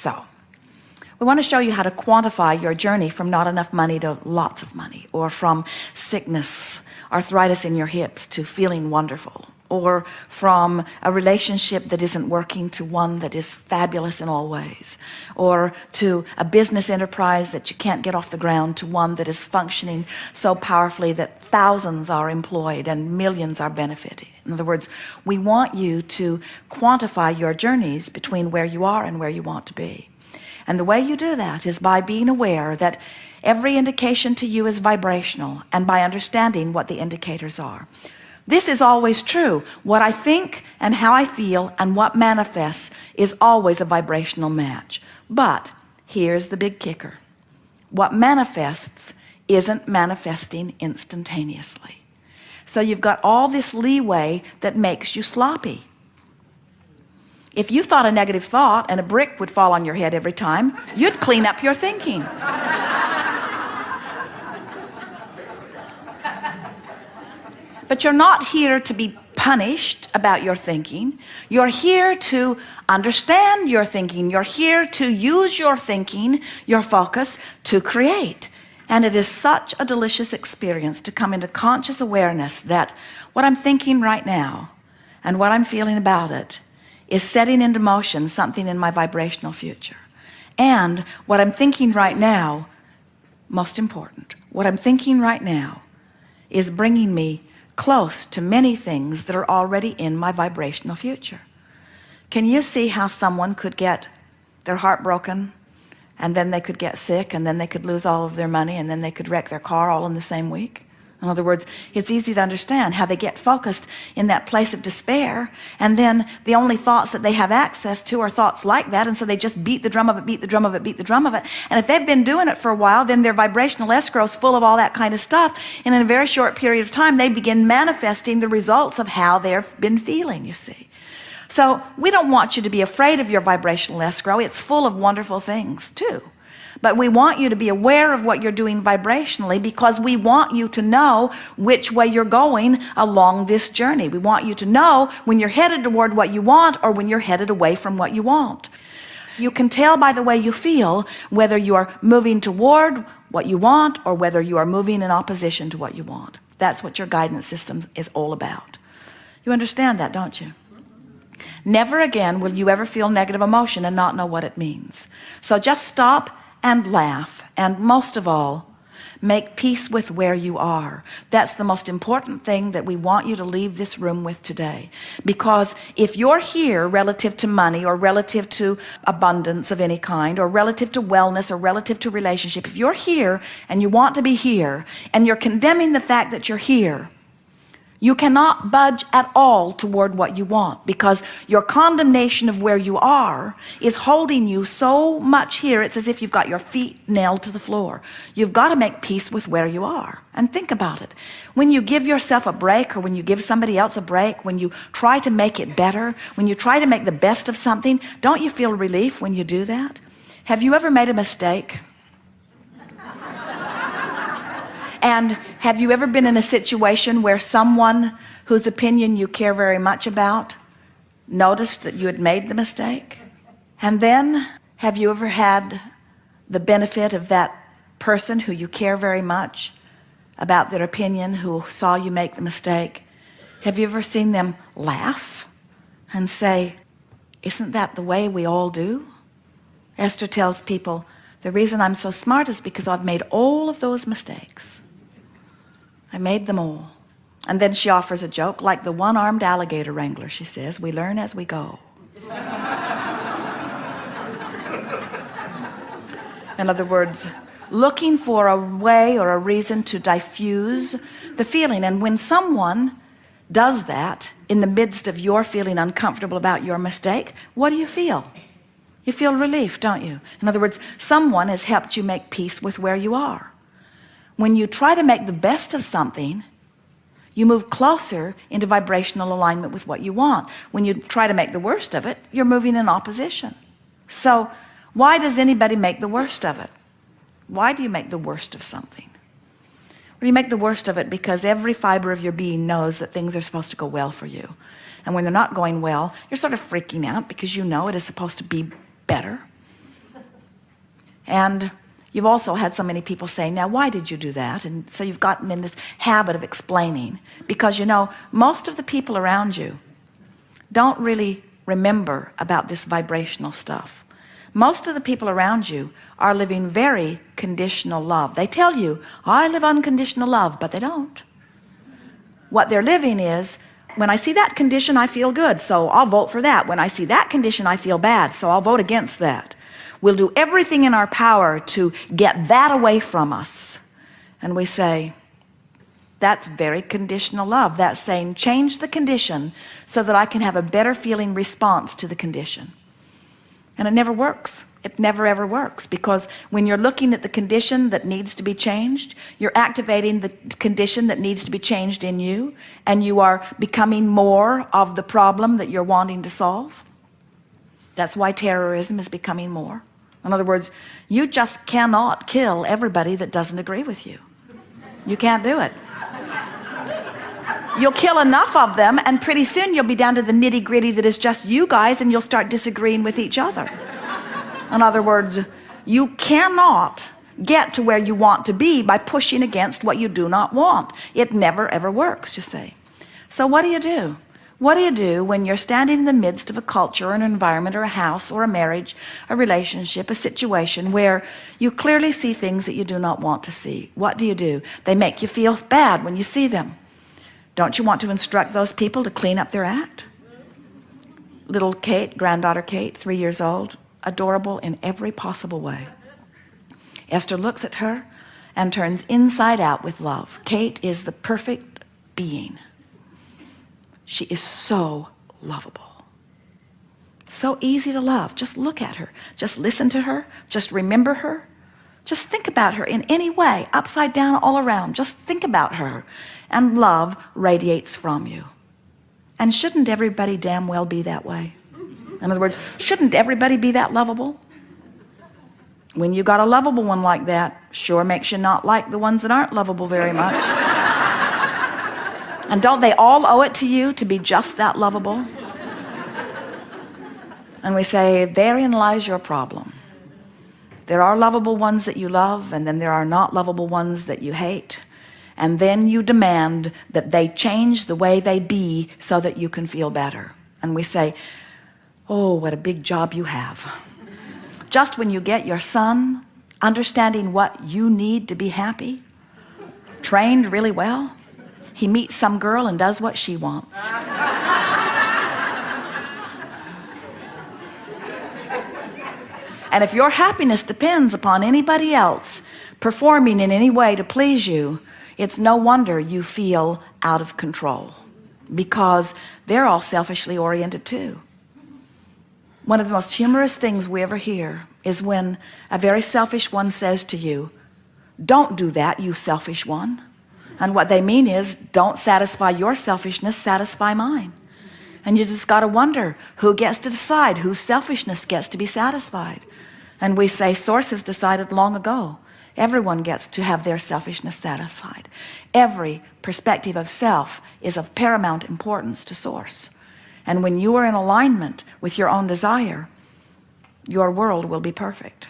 So we want to show you how to quantify your journey from not enough money to lots of money, or from sickness, arthritis in your hips, to feeling wonderful, or from a relationship that isn't working to one that is fabulous in all ways, or to a business enterprise that you can't get off the ground to one that is functioning so powerfully that thousands are employed and millions are benefiting. In other words, we want you to quantify your journeys between where you are and where you want to be. And the way you do that is by being aware that every indication to you is vibrational, and by understanding what the indicators are. This is always true. What I think and how I feel and what manifests is always a vibrational match. But here's the big kicker. What manifests isn't manifesting instantaneously. So you've got all this leeway that makes you sloppy. If you thought a negative thought and a brick would fall on your head every time, you'd clean up your thinking. But you're not here to be punished about your thinking. You're here to understand your thinking. You're here to use your thinking, your focus, to create. And it is such a delicious experience to come into conscious awareness that what I'm thinking right now and what I'm feeling about it is setting into motion something in my vibrational future. And what I'm thinking right now, most important, what I'm thinking right now is bringing me close to many things that are already in my vibrational future. Can you see how someone could get their heart broken, and then they could get sick, and then they could lose all of their money, and then they could wreck their car all in the same week? In other words, it's easy to understand how they get focused in that place of despair, and then the only thoughts that they have access to are thoughts like that, and so they just beat the drum of it, beat the drum of it, beat the drum of it. And if they've been doing it for a while, then their vibrational escrow is full of all that kind of stuff, and in a very short period of time they begin manifesting the results of how they've been feeling, you see. So we don't want you to be afraid of your vibrational escrow. It's full of wonderful things too. But we want you to be aware of what you're doing vibrationally, because we want you to know which way you're going along this journey. We want you to know when you're headed toward what you want or when you're headed away from what you want. You can tell by the way you feel whether you are moving toward what you want or whether you are moving in opposition to what you want. That's what your guidance system is all about. You understand that, don't you? Never again will you ever feel negative emotion and not know what it means. So just stop and laugh, and most of all, make peace with where you are. That's the most important thing that we want you to leave this room with today. Because if you're here relative to money, or relative to abundance of any kind, or relative to wellness, or relative to relationship, if you're here and you want to be here, and you're condemning the fact that you're here, you cannot budge at all toward what you want, because your condemnation of where you are is holding you so much here. It's as if you've got your feet nailed to the floor. You've got to make peace with where you are. And think about it. When you give yourself a break, or when you give somebody else a break, when you try to make it better, when you try to make the best of something, don't you feel relief when you do that? Have you ever made a mistake? And have you ever been in a situation where someone whose opinion you care very much about noticed that you had made the mistake? And then have you ever had the benefit of that person who you care very much about their opinion, who saw you make the mistake? Have you ever seen them laugh and say, "Isn't that the way we all do?" Esther tells people, the reason I'm so smart is because I've made all of those mistakes. I made them all. And then she offers a joke, like the one-armed alligator wrangler, she says, we learn as we go. In other words, looking for a way or a reason to diffuse the feeling. And when someone does that in the midst of your feeling uncomfortable about your mistake, what do you feel? You feel relief, don't you? In other words, someone has helped you make peace with where you are. When you try to make the best of something, you move closer into vibrational alignment with what you want. When you try to make the worst of it, you're moving in opposition. So why does anybody make the worst of it? Why do you make the worst of something? Well, you make the worst of it because every fiber of your being knows that things are supposed to go well for you. And when they're not going well, you're sort of freaking out because you know it is supposed to be better. And you've also had so many people say, now why did you do that? And so you've gotten in this habit of explaining, because you know most of the people around you don't really remember about this vibrational stuff. Most of the people around you are living very conditional love. They tell you, I live unconditional love, but they don't. What they're living is, when I see that condition, I feel good, so I'll vote for that. When I see that condition, I feel bad, so I'll vote against that. We'll do everything in our power to get that away from us. And we say, that's very conditional love. That's saying, change the condition so that I can have a better feeling response to the condition. And it never works. It never ever works, because when you're looking at the condition that needs to be changed, you're activating the condition that needs to be changed in you, and you are becoming more of the problem that you're wanting to solve. That's why terrorism is becoming more. In other words, you just cannot kill everybody that doesn't agree with you. You can't do it. You'll kill enough of them, and pretty soon you'll be down to the nitty-gritty that is just you guys, and you'll start disagreeing with each other. In other words, you cannot get to where you want to be by pushing against what you do not want. It never ever works, you see. So what do you do? What do you do when you're standing in the midst of a culture or an environment or a house or a marriage, a relationship, a situation where you clearly see things that you do not want to see? What do? They make you feel bad when you see them. Don't you want to instruct those people to clean up their act? Little Kate, granddaughter Kate, 3 years old, adorable in every possible way. Esther looks at her and turns inside out with love. Kate is the perfect being. She is so lovable, so easy to love. Just look at her, just listen to her, just remember her, just think about her in any way, upside down, all around. Just think about her, and love radiates from you. And shouldn't everybody damn well be that way? In other words, shouldn't everybody be that lovable? When you got a lovable one like that, sure makes you not like the ones that aren't lovable very much. And don't they all owe it to you to be just that lovable? And we say, therein lies your problem. There are lovable ones that you love, and then there are not lovable ones that you hate. And then you demand that they change the way they be so that you can feel better. And we say, oh, what a big job you have. Just when you get your son understanding what you need to be happy, trained really well, he meets some girl and does what she wants. And if your happiness depends upon anybody else performing in any way to please you, it's no wonder you feel out of control, because they're all selfishly oriented too. One of the most humorous things we ever hear is when a very selfish one says to you, don't do that, you selfish one. And what they mean is, don't satisfy your selfishness, satisfy mine. And you just got to wonder, who gets to decide whose selfishness gets to be satisfied? And we say, Source has decided long ago. Everyone gets to have their selfishness satisfied. Every perspective of self is of paramount importance to Source. And when you are in alignment with your own desire, your world will be perfect.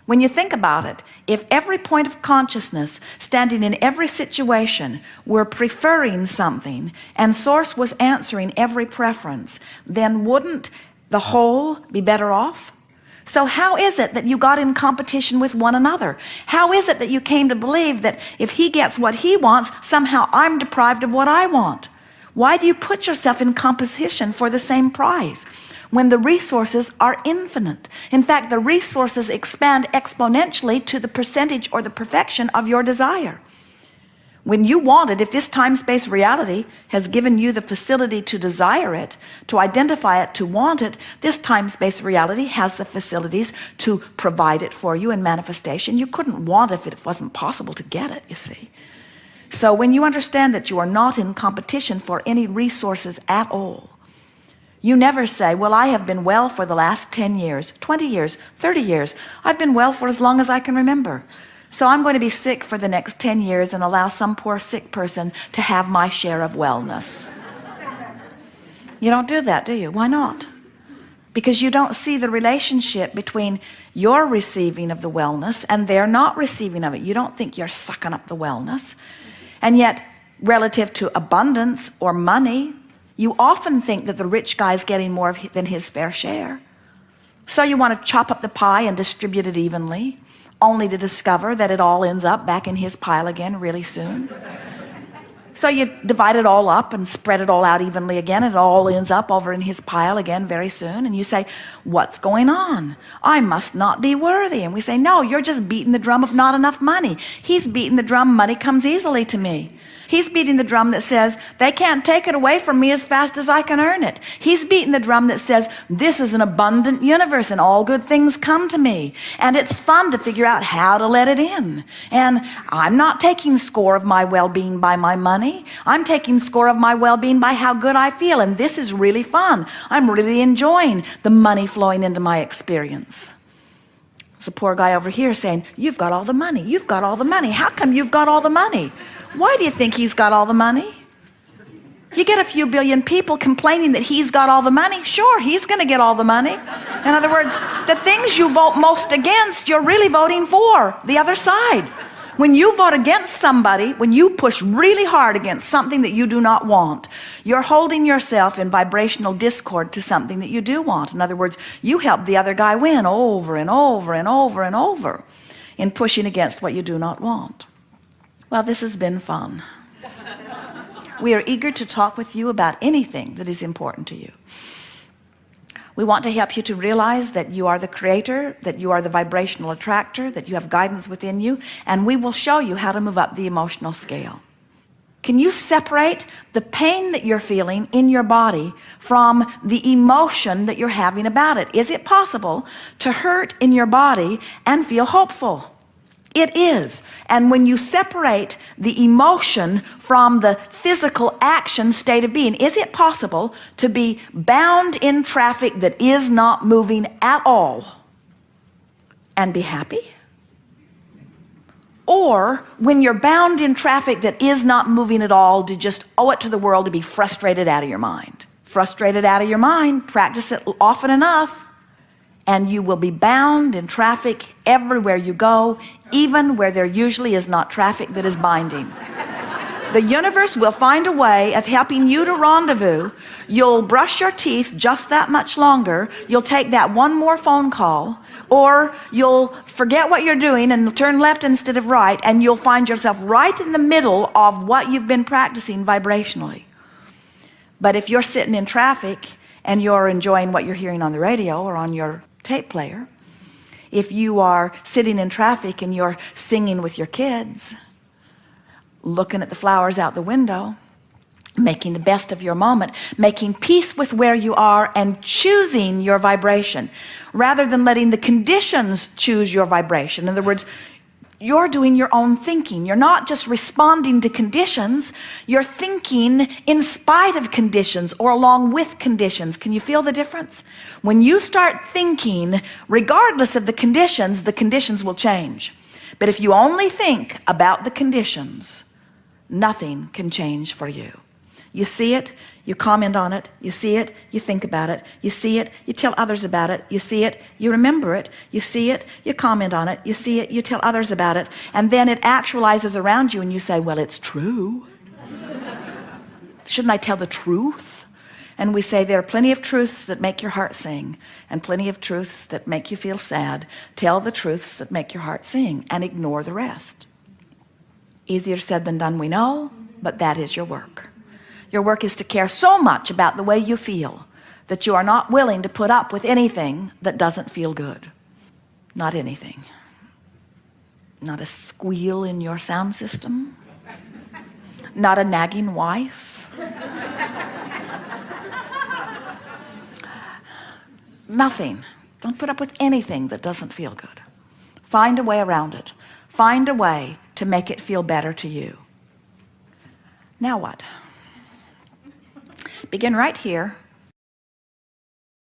When you think about it, if every point of consciousness standing in every situation were preferring something and Source was answering every preference, then wouldn't the whole be better off? So how is it that you got in competition with one another? How is it that you came to believe that if he gets what he wants, somehow I'm deprived of what I want? Why do you put yourself in competition for the same prize when the resources are infinite? In fact, the resources expand exponentially to the percentage or the perfection of your desire. When you want it, if this time-space reality has given you the facility to desire it, to identify it, to want it, this time-space reality has the facilities to provide it for you in manifestation. You couldn't want it if it wasn't possible to get it, you see. So when you understand that you are not in competition for any resources at all, you never say, well, I have been well for the last 10 years, 20 years, 30 years. I've been well for as long as I can remember. So I'm going to be sick for the next 10 years and allow some poor sick person to have my share of wellness. You don't do that, do you? Why not? because you don't see the relationship between your receiving of the wellness and their not receiving of it. You don't think you're sucking up the wellness. And yet, relative to abundance or money, you often think that the rich guy's getting more than his fair share. So you want to chop up the pie and distribute it evenly, only to discover that it all ends up back in his pile again really soon. So you divide it all up and spread it all out evenly again, and it all ends up over in his pile again very soon. And you say, what's going on? I must not be worthy. And we say, no, you're just beating the drum of not enough money. He's beating the drum, money comes easily to me. He's beating the drum that says, they can't take it away from me as fast as I can earn it. He's beating the drum that says, this is an abundant universe and all good things come to me. And it's fun to figure out how to let it in. And I'm not taking score of my well-being by my money. I'm taking score of my well-being by how good I feel. And this is really fun. I'm really enjoying the money flowing into my experience. There's a poor guy over here saying, you've got all the money. You've got all the money. How come you've got all the money? Why do you think he's got all the money? You get a few billion people complaining that he's got all the money. Sure, he's going to get all the money. In other words, the things you vote most against, you're really voting for the other side. When you vote against somebody, when you push really hard against something that you do not want, you're holding yourself in vibrational discord to something that you do want. In other words, you help the other guy win over and over and over and over in pushing against what you do not want. Well, this has been fun. We are eager to talk with you about anything that is important to you. We want to help you to realize that you are the creator, that you are the vibrational attractor, that you have guidance within you, and we will show you how to move up the emotional scale. Can you separate the pain that you're feeling in your body from the emotion that you're having about it? Is it possible to hurt in your body and feel hopeful? It is. And when you separate the emotion from the physical action state of being, is it possible to be bound in traffic that is not moving at all and be happy? Or when you're bound in traffic that is not moving at all, to just owe it to the world to be frustrated out of your mind? Frustrated out of your mind, practice it often enough, and you will be bound in traffic everywhere you go, even where there usually is not traffic that is binding. The universe will find a way of helping you to rendezvous. You'll brush your teeth just that much longer. You'll take that one more phone call, or you'll forget what you're doing and turn left instead of right, and you'll find yourself right in the middle of what you've been practicing vibrationally. But if you're sitting in traffic and you're enjoying what you're hearing on the radio or on your tape player, if you are sitting in traffic and you're singing with your kids, looking at the flowers out the window, making the best of your moment, making peace with where you are and choosing your vibration rather than letting the conditions choose your vibration. In other words, you're doing your own thinking. You're not just responding to conditions. You're thinking in spite of conditions or along with conditions. Can you feel the difference? When you start thinking, regardless of the conditions will change. But if you only think about the conditions, nothing can change for you. You see it, you comment on it, you see it, you think about it, you see it, you tell others about it, you see it, you remember it, you see it, you comment on it, you see it, you tell others about it, and then it actualizes around you and you say, well, it's true. Shouldn't I tell the truth? And we say there are plenty of truths that make your heart sing and plenty of truths that make you feel sad. Tell the truths that make your heart sing and ignore the rest. Easier said than done, we know, but that is your work. Your work is to care so much about the way you feel that you are not willing to put up with anything that doesn't feel good. Not anything. Not a squeal in your sound system. Not a nagging wife. Nothing. Don't put up with anything that doesn't feel good. Find a way around it. Find a way to make it feel better to you. Now what? Begin right here